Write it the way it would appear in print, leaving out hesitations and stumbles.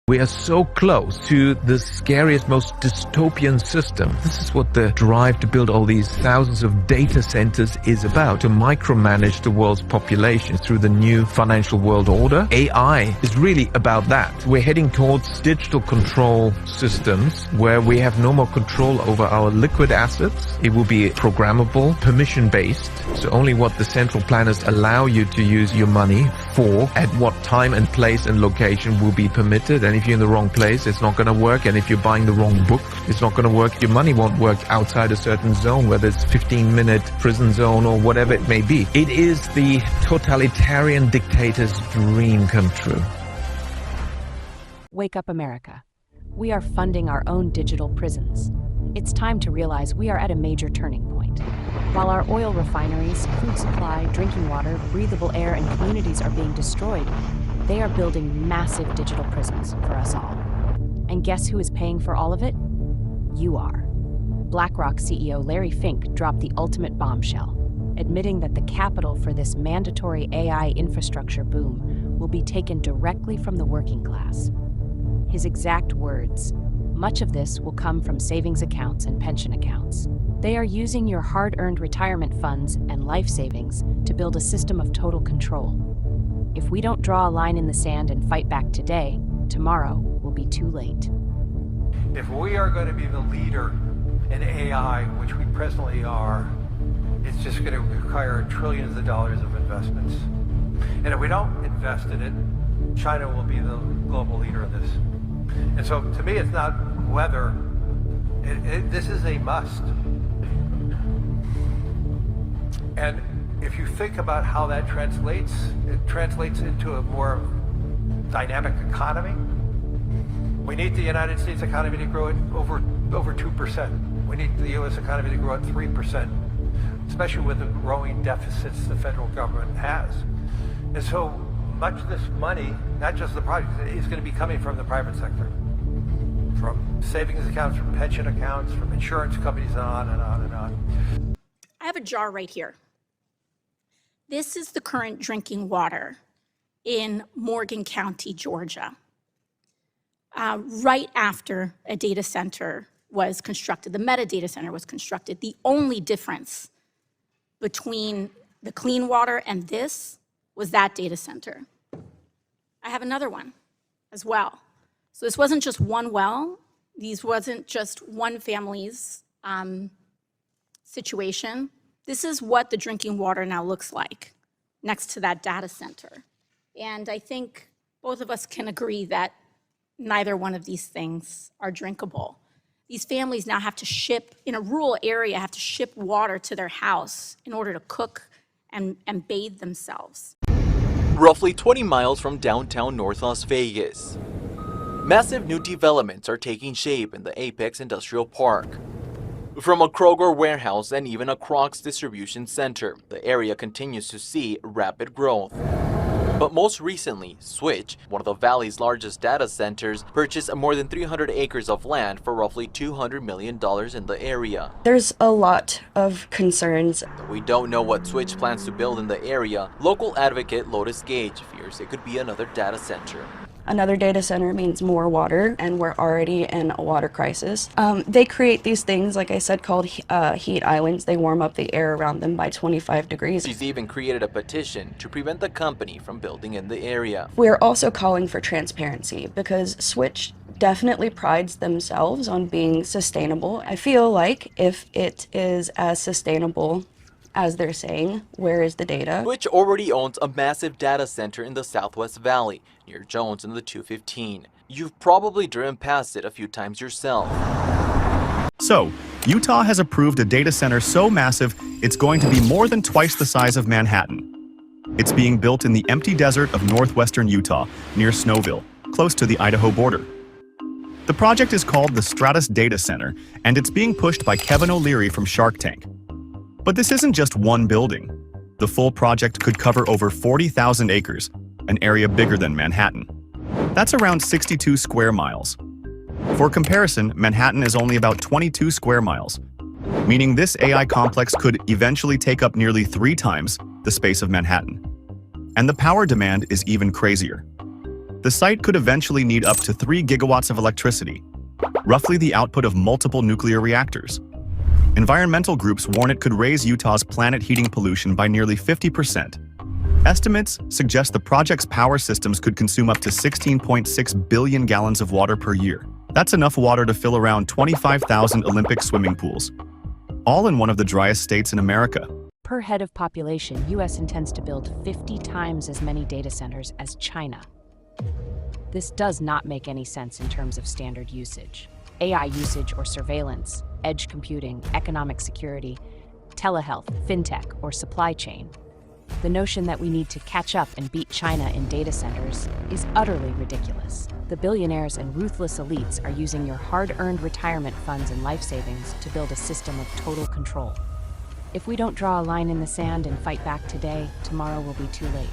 We are so close to the scariest, most dystopian system. This is what the drive to build all these thousands of data centers is about, to micromanage the world's population through the new financial world order. AI is really about that. We're heading towards digital control systems where we have no more control over our liquid assets. It will be programmable, permission-based, so only what the central planners allow you to use your money for, at what time and place and location will be permitted. And if you're in the wrong place, it's not going to work. And if you're buying the wrong book, it's not going to work. Your money won't work outside a certain zone, whether it's 15-minute prison zone or whatever it may be. It is the totalitarian dictator's dream come true. Wake up, America. We are funding our own digital prisons. It's time to realize we are at a major turning point. While our oil refineries, food supply, drinking water, breathable air, and communities are being destroyed, they are building massive digital prisons for us all. And guess who is paying for all of it? You are. BlackRock CEO Larry Fink dropped the ultimate bombshell, admitting that the capital for this mandatory AI infrastructure boom will be taken directly from the working class. His exact words, "Much of this will come from savings accounts and pension accounts. They are using your hard-earned retirement funds and life savings to build a system of total control. If we don't draw a line in the sand and fight back today, tomorrow will be too late." If we are going to be the leader in AI, which we presently are, it's just going to require trillions of dollars of investments. And if we don't invest in it, China will be the global leader in this. And so to me, it's not whether, this is a must. And if you think about how that translates, it translates into a more dynamic economy. We need the United States economy to grow at over 2%. We need the U.S. economy to grow at 3%, especially with the growing deficits the federal government has. And so much of this money, not just the project, is going to be coming from the private sector, from savings accounts, from pension accounts, from insurance companies, and on and on and on. I have a jar right here. This is the current drinking water in Morgan County, Georgia, right after a data center was constructed. The metadata center was constructed. The only difference between the clean water and this was that data center. I have another one as well. So this wasn't just one well. These wasn't just one family's situation. This is what the drinking water now looks like next to that data center. And I think both of us can agree that neither one of these things are drinkable. These families now have to ship, in a rural area, have to ship water to their house in order to cook and bathe themselves. Roughly 20 miles from downtown North Las Vegas, massive new developments are taking shape in the Apex Industrial Park. From a Kroger warehouse and even a Crocs distribution center, the area continues to see rapid growth. But most recently, Switch, one of the Valley's largest data centers, purchased more than 300 acres of land for roughly $200 million in the area. There's a lot of concerns. Though we don't know what Switch plans to build in the area, local advocate Lotus Gage fears it could be another data center. Another data center means more water, and we're already in a water crisis. They create these things, like I said, called heat islands. They warm up the air around them by 25 degrees. She's even created a petition to prevent the company from building in the area. We're also calling for transparency because Switch definitely prides themselves on being sustainable. I feel like if it is as sustainable as they're saying, where is the data? Switch already owns a massive data center in the Southwest Valley, near Jones in the 215. You've probably driven past it a few times yourself. So, Utah has approved a data center so massive, it's going to be more than twice the size of Manhattan. It's being built in the empty desert of northwestern Utah, near Snowville, close to the Idaho border. The project is called the Stratus Data Center, and it's being pushed by Kevin O'Leary from Shark Tank. But this isn't just one building. The full project could cover over 40,000 acres, an area bigger than Manhattan. That's around 62 square miles. For comparison, Manhattan is only about 22 square miles, meaning this AI complex could eventually take up nearly 3 times the space of Manhattan. And the power demand is even crazier. The site could eventually need up to 3 gigawatts of electricity, roughly the output of multiple nuclear reactors. Environmental groups warn it could raise Utah's planet heating pollution by nearly 50%. Estimates suggest the project's power systems could consume up to 16.6 billion gallons of water per year. That's enough water to fill around 25,000 Olympic swimming pools, all in one of the driest states in America. Per head of population, US intends to build 50 times as many data centers as China. This does not make any sense in terms of standard usage. AI usage or surveillance, edge computing, economic security, telehealth, fintech, or supply chain. The notion that we need to catch up and beat China in data centers is utterly ridiculous. The billionaires and ruthless elites are using your hard-earned retirement funds and life savings to build a system of total control. If we don't draw a line in the sand and fight back today, tomorrow will be too late.